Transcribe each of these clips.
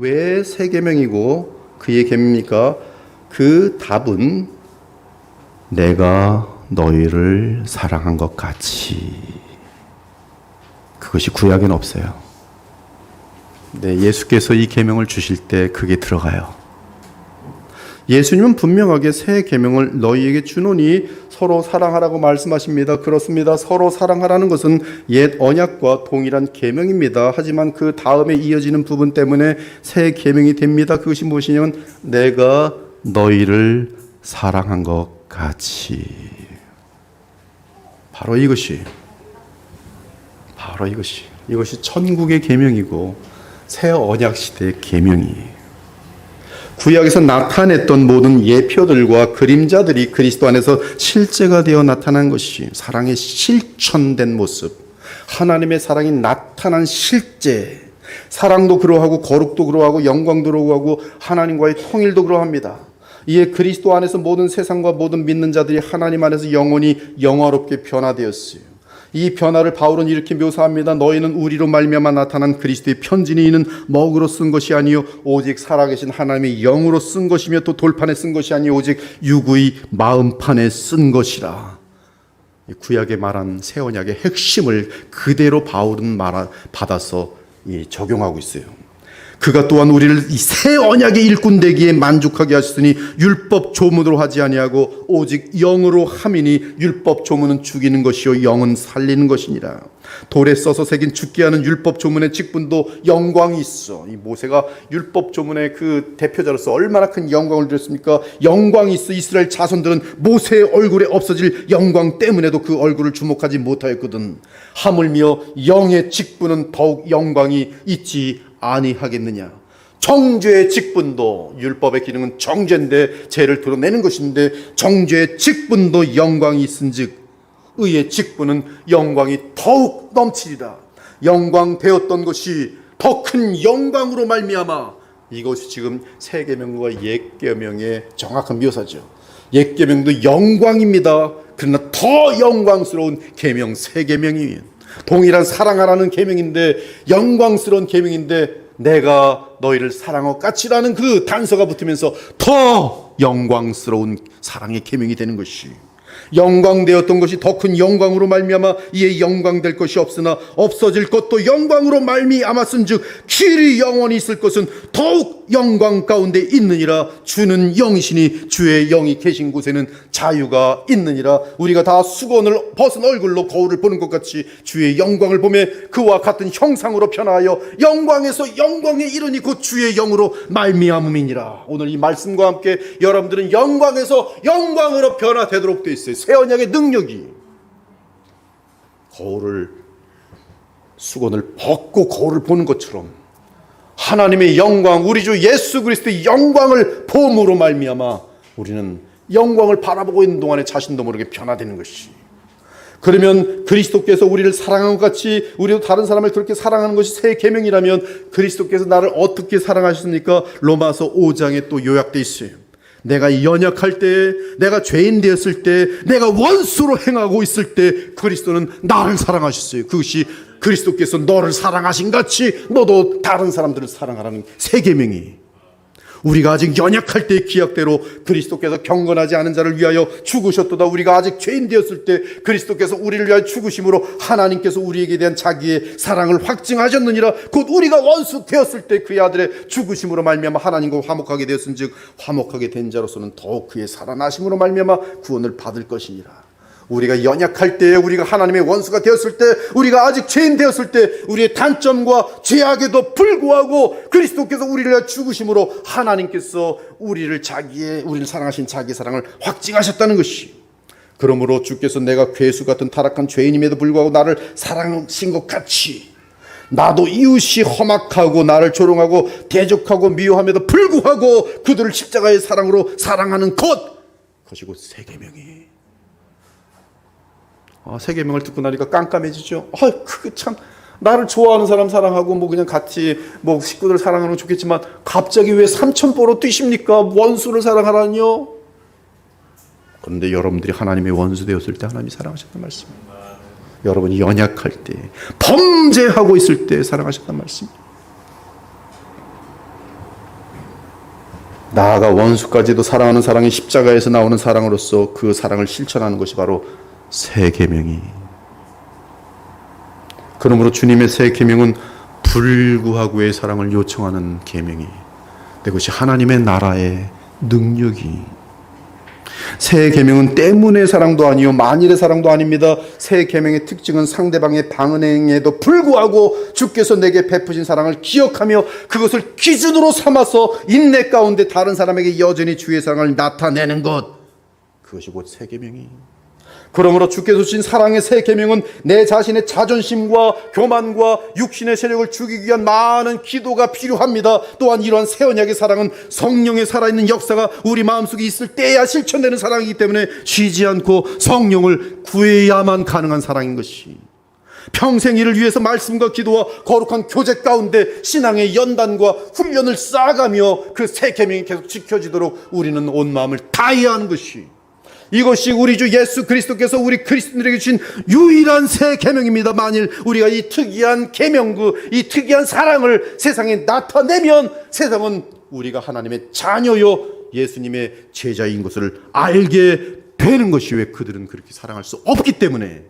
왜 새 계명이고 그의 계명입니까? 그 답은 내가 너희를 사랑한 것 같이. 그것이 구약에는 없어요. 네, 예수께서 이 계명을 주실 때 그게 들어가요. 예수님은 분명하게 새 계명을 너희에게 주노니 서로 사랑하라고 말씀하십니다. 그렇습니다. 서로 사랑하라는 것은 옛 언약과 동일한 계명입니다. 하지만 그 다음에 이어지는 부분 때문에 새 계명이 됩니다. 그것이 무엇이냐면 내가 너희를 사랑한 것 같이. 바로 이것이 천국의 계명이고 새 언약 시대의 계명이에요. 구약에서 나타냈던 모든 예표들과 그림자들이 그리스도 안에서 실제가 되어 나타난 것이 사랑의 실천된 모습, 하나님의 사랑이 나타난 실제, 사랑도 그러하고 거룩도 그러하고 영광도 그러하고 하나님과의 통일도 그러합니다. 이에 그리스도 안에서 모든 세상과 모든 믿는 자들이 하나님 안에서 영원히 영화롭게 변화되었어요. 이 변화를 바울은 이렇게 묘사합니다. 너희는 우리로 말미암아 나타난 그리스도의 편지니 이는 먹으로 쓴 것이 아니요 오직 살아계신 하나님의 영으로 쓴 것이며 또 돌판에 쓴 것이 아니요 오직 육의 마음판에 쓴 것이라. 구약에 말한 새 언약의 핵심을 그대로 바울은 받아서 적용하고 있어요. 그가 또한 우리를 이 새 언약의 일꾼 되기에 만족하게 하셨으니 율법 조문으로 하지 아니하고 오직 영으로 함이니 율법 조문은 죽이는 것이요 영은 살리는 것이니라. 돌에 써서 새긴 죽게 하는 율법 조문의 직분도 영광이 있어. 이 모세가 율법 조문의 그 대표자로서 얼마나 큰 영광을 드렸습니까? 영광이 있어. 이스라엘 자손들은 모세의 얼굴에 없어질 영광 때문에도 그 얼굴을 주목하지 못하였거든. 하물며 영의 직분은 더욱 영광이 있지 아니하겠느냐. 정죄의 직분도, 율법의 기능은 정죄인데 죄를 드러내는 것인데 정죄의 직분도 영광이 있은즉 의의 직분은 영광이 더욱 넘치리라. 영광되었던 것이 더 큰 영광으로 말미암아. 이것이 지금 새 계명과 옛 계명의 정확한 묘사죠. 옛 계명도 영광입니다. 그러나 더 영광스러운 계명 새 계명이에요. 동일한 사랑하라는 계명인데 영광스러운 계명인데 내가 너희를 사랑한 것 같이라는 그 단서가 붙으면서 더 영광스러운 사랑의 계명이 되는 것이, 영광되었던 것이 더 큰 영광으로 말미암아 이에 영광될 것이 없으나 없어질 것도 영광으로 말미암았은즉 길이 영원히 있을 것은 더욱 영광 가운데 있느니라. 주는 영이시니 주의 영이 계신 곳에는 자유가 있느니라. 우리가 다 수건을 벗은 얼굴로 거울을 보는 것 같이 주의 영광을 보며 그와 같은 형상으로 변화하여 영광에서 영광에 이르니 곧 주의 영으로 말미암음이니라. 오늘 이 말씀과 함께 여러분들은 영광에서 영광으로 변화되도록 되어 있어요. 새 언약의 능력이. 수건을 벗고 거울을 보는 것처럼 하나님의 영광, 우리 주 예수 그리스도의 영광을 봄으로 말미암아 우리는 영광을 바라보고 있는 동안에 자신도 모르게 변화되는 것이. 그러면 그리스도께서 우리를 사랑한 것 같이 우리도 다른 사람을 그렇게 사랑하는 것이 새 계명이라면 그리스도께서 나를 어떻게 사랑하셨습니까? 로마서 5장에 또 요약되어 있어요. 내가 연약할 때, 내가 죄인 되었을 때, 내가 원수로 행하고 있을 때 그리스도는 나를 사랑하셨어요. 그것이 그리스도께서 너를 사랑하신 같이 너도 다른 사람들을 사랑하라는 새 계명이. 우리가 아직 연약할 때의 기약대로 그리스도께서 경건하지 않은 자를 위하여 죽으셨도다. 우리가 아직 죄인 되었을 때 그리스도께서 우리를 위하여 죽으심으로 하나님께서 우리에게 대한 자기의 사랑을 확증하셨느니라. 곧 우리가 원수 되었을 때 그의 아들의 죽으심으로 말미암아 하나님과 화목하게 되었은즉 화목하게 된 자로서는 더욱 그의 살아나심으로 말미암아 구원을 받을 것이니라. 우리가 연약할 때, 우리가 하나님의 원수가 되었을 때, 우리가 아직 죄인 되었을 때 우리의 단점과 죄악에도 불구하고 그리스도께서 우리를 위하여 죽으심으로 하나님께서 우리를 사랑하신 자기의 사랑을 확증하셨다는 것이. 그러므로 주께서 내가 괴수 같은 타락한 죄인임에도 불구하고 나를 사랑하신 것 같이 나도 이웃이 험악하고 나를 조롱하고 대적하고 미워함에도 불구하고 그들을 십자가의 사랑으로 사랑하는 그것이 곧 새 계명이. 새 계명을 듣고 나니까 깜깜해지죠. 그게 참 나를 좋아하는 사람 사랑하고 그냥 같이 식구들 사랑하는 건 좋겠지만 갑자기 왜 삼천포로 뛰십니까? 원수를 사랑하라니요. 그런데 여러분들이 하나님의 원수 되었을 때 하나님이 사랑하셨단 말씀입니다. 여러분이 연약할 때, 범죄하고 있을 때 사랑하셨단 말씀입니다. 나아가 원수까지도 사랑하는 사랑이 십자가에서 나오는 사랑으로서 그 사랑을 실천하는 것이 바로 새 계명이. 그러므로 주님의 새 계명은 불구하고의 사랑을 요청하는 계명이, 그것이 하나님의 나라의 능력이. 새 계명은 때문의 사랑도 아니요 만일의 사랑도 아닙니다. 새 계명의 특징은 상대방의 방언행에도 불구하고 주께서 내게 베푸신 사랑을 기억하며 그것을 기준으로 삼아서 인내 가운데 다른 사람에게 여전히 주의 사랑을 나타내는 것, 그것이 곧 새 계명이. 그러므로 주께서 주신 사랑의 새 계명은 내 자신의 자존심과 교만과 육신의 세력을 죽이기 위한 많은 기도가 필요합니다. 또한 이러한 새 언약의 사랑은 성령의 살아있는 역사가 우리 마음속에 있을 때야 실천되는 사랑이기 때문에 쉬지 않고 성령을 구해야만 가능한 사랑인 것이, 평생 이를 위해서 말씀과 기도와 거룩한 교제 가운데 신앙의 연단과 훈련을 쌓아가며 그 새 계명이 계속 지켜지도록 우리는 온 마음을 다해야 하는 것이, 이것이 우리 주 예수 그리스도께서 우리 그리스도인들에게 주신 유일한 새 계명입니다. 만일 우리가 이 특이한 계명구, 이 특이한 사랑을 세상에 나타내면 세상은 우리가 하나님의 자녀요 예수님의 제자인 것을 알게 되는 것이, 왜 그들은 그렇게 사랑할 수 없기 때문에.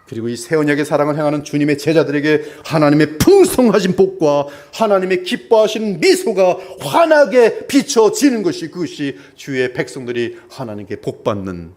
그리고 이 새 언약의 사랑을 행하는 주님의 제자들에게 하나님의 풍성하신 복과 하나님의 기뻐하시는 미소가 환하게 비춰지는 것이, 그것이 주의 백성들이 하나님께 복받는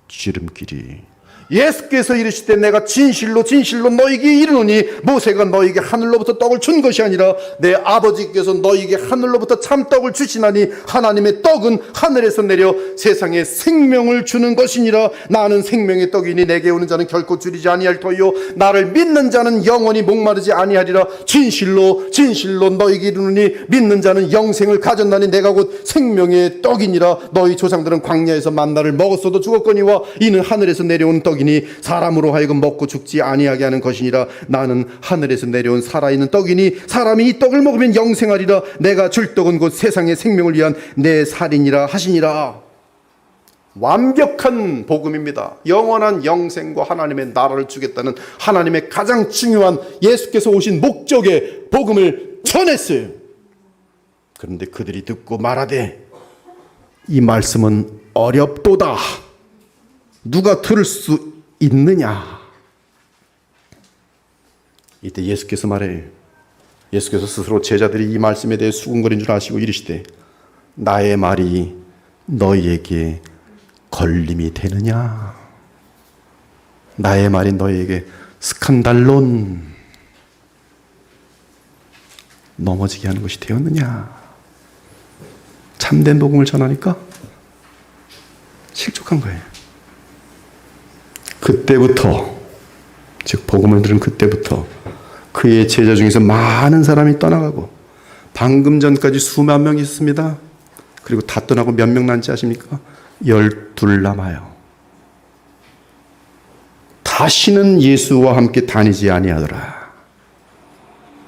지름길이. 예수께서 이르시되 내가 진실로 진실로 너희에게 이르노니 모세가 너희에게 하늘로부터 떡을 준 것이 아니라 내 아버지께서 너희에게 하늘로부터 참떡을 주시나니 하나님의 떡은 하늘에서 내려 세상에 생명을 주는 것이니라. 나는 생명의 떡이니 내게 오는 자는 결코 줄이지 아니할 터요 나를 믿는 자는 영원히 목마르지 아니하리라. 진실로 진실로 너희에게 이르노니 믿는 자는 영생을 가졌나니 내가 곧 생명의 떡이니라. 너희 조상들은 광야에서 만나를 먹었어도 죽었거니와 이는 하늘에서 내려온 떡이 사람으로 하여금 먹고 죽지 아니하게 하는 것이니라. 나는 하늘에서 내려온 살아있는 떡이니 사람이 이 떡을 먹으면 영생하리라. 내가 줄 떡은 곧 세상의 생명을 위한 내 살이니라 하시니라. 완벽한 복음입니다. 영원한 영생과 하나님의 나라를 주겠다는 하나님의 가장 중요한 예수께서 오신 목적의 복음을 전했어요. 그런데 그들이 듣고 말하되 이 말씀은 어렵도다. 누가 들을 수 있느냐? 이때 예수께서 말해요. 예수께서 스스로 제자들이 이 말씀에 대해 수군거린 줄 아시고 이르시되 나의 말이 너희에게 걸림이 되느냐? 나의 말이 너희에게 스칸달론, 넘어지게 하는 것이 되었느냐? 참된 복음을 전하니까 실족한 거예요. 그때부터, 즉 복음을 들은 그때부터 그의 제자 중에서 많은 사람이 떠나가고, 방금 전까지 수만 명이 있었습니다. 그리고 다 떠나고 몇 명 남지 아십니까? 12 남아요. 다시는 예수와 함께 다니지 아니하더라.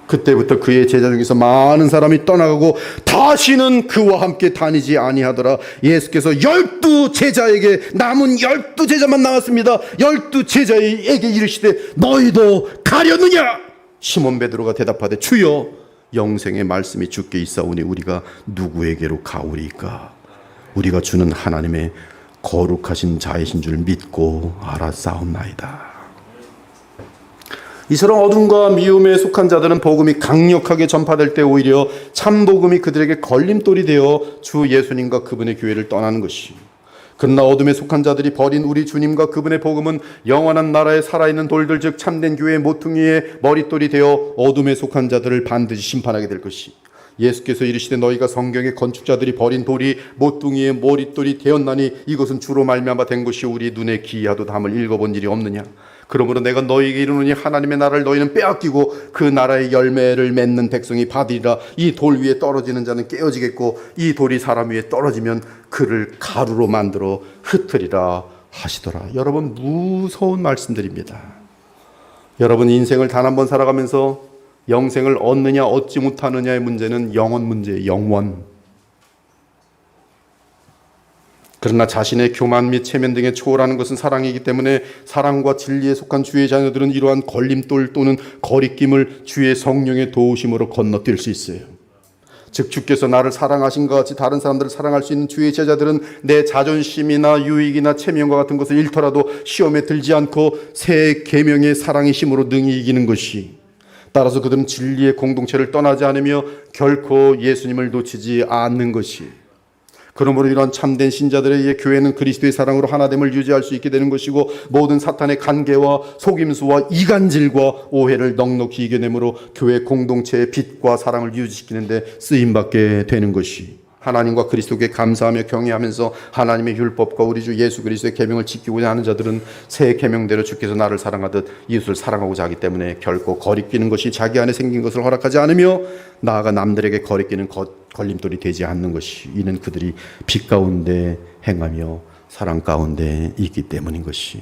그때부터 그의 제자 중에서 많은 사람이 떠나가고 다시는 그와 함께 다니지 아니하더라. 예수께서 12제자에게, 남은 12제자만 남았습니다. 12제자에게 이르시되 너희도 가려느냐? 시몬 베드로가 대답하되 주여 영생의 말씀이 주께 있사오니 우리가 누구에게로 가오리까? 우리가 주는 하나님의 거룩하신 자이신 줄 믿고 알았사옵나이다. 이처럼 어둠과 미움에 속한 자들은 복음이 강력하게 전파될 때 오히려 참 복음이 그들에게 걸림돌이 되어 주 예수님과 그분의 교회를 떠나는 것이. 그러나 어둠에 속한 자들이 버린 우리 주님과 그분의 복음은 영원한 나라에 살아있는 돌들, 즉 참된 교회의 모퉁이의 머릿돌이 되어 어둠에 속한 자들을 반드시 심판하게 될 것이. 예수께서 이르시되 너희가 성경의 건축자들이 버린 돌이 모퉁이의 머릿돌이 되었나니 이것은 주로 말미암아 된 것이 우리 눈에 기이하도 담을 읽어본 일이 없느냐? 그러므로 내가 너희에게 이르노니 하나님의 나라를 너희는 빼앗기고 그 나라의 열매를 맺는 백성이 받으리라. 이 돌 위에 떨어지는 자는 깨어지겠고 이 돌이 사람 위에 떨어지면 그를 가루로 만들어 흩으리라 하시더라. 여러분, 무서운 말씀들입니다. 여러분, 인생을 단 한 번 살아가면서 영생을 얻느냐 얻지 못하느냐의 문제는 영원 문제예요. 영원. 그러나 자신의 교만 및 체면 등에 초월하는 것은 사랑이기 때문에 사랑과 진리에 속한 주의 자녀들은 이러한 걸림돌 또는 거리낌을 주의 성령의 도우심으로 건너뛸 수 있어요. 즉 주께서 나를 사랑하신 것 같이 다른 사람들을 사랑할 수 있는 주의 제자들은 내 자존심이나 유익이나 체면과 같은 것을 잃더라도 시험에 들지 않고 새 계명의 사랑의 힘으로 능히 이기는 것이, 따라서 그들은 진리의 공동체를 떠나지 않으며 결코 예수님을 놓치지 않는 것이, 그러므로 이런 참된 신자들에 의해 교회는 그리스도의 사랑으로 하나됨을 유지할 수 있게 되는 것이고, 모든 사탄의 간계와 속임수와 이간질과 오해를 넉넉히 이겨내므로 교회 공동체의 빛과 사랑을 유지시키는 데 쓰임받게 되는 것이, 하나님과 그리스도께 감사하며 경외하면서 하나님의 율법과 우리 주 예수 그리스도의 계명을 지키고자 하는 자들은 새 계명대로 주께서 나를 사랑하듯 이웃을 사랑하고자 하기 때문에 결코 거리끼는 것이 자기 안에 생긴 것을 허락하지 않으며 나아가 남들에게 거리끼는 걸림돌이 되지 않는 것이, 이는 그들이 빛 가운데 행하며 사랑 가운데 있기 때문인 것이.